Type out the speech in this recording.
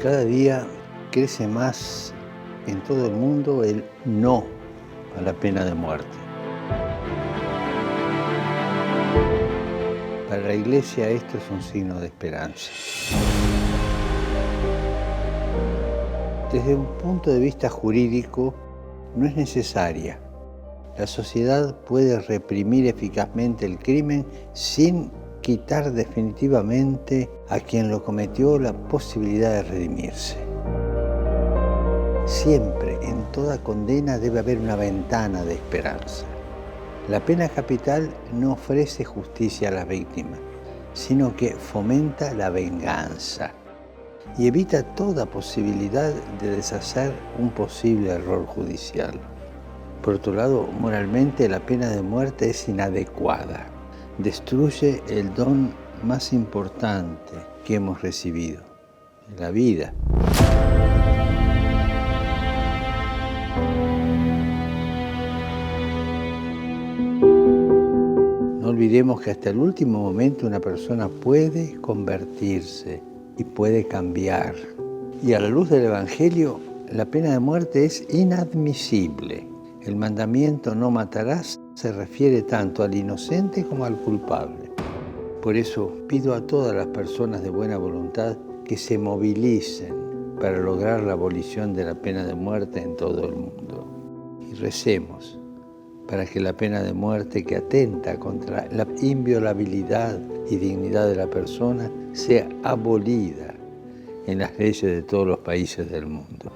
Cada día crece más en todo el mundo el no a la pena de muerte. Para la Iglesia esto es un signo de esperanza. Desde un punto de vista jurídico, no es necesaria. La sociedad puede reprimir eficazmente el crimen sin quitar definitivamente a quien lo cometió la posibilidad de redimirse. Siempre, en toda condena, debe haber una ventana de esperanza. La pena capital no ofrece justicia a las víctimas, sino que fomenta la venganza y evita toda posibilidad de deshacer un posible error judicial. Por otro lado, moralmente la pena de muerte es inadecuada. Destruye el don más importante que hemos recibido, la vida. No olvidemos que hasta el último momento una persona puede convertirse y puede cambiar. Y a la luz del Evangelio, la pena de muerte es inadmisible. El mandamiento "no matarás" se refiere tanto al inocente como al culpable. Por eso pido a todas las personas de buena voluntad que se movilicen para lograr la abolición de la pena de muerte en todo el mundo. Y recemos para que la pena de muerte, que atenta contra la inviolabilidad y dignidad de la persona, sea abolida en las leyes de todos los países del mundo.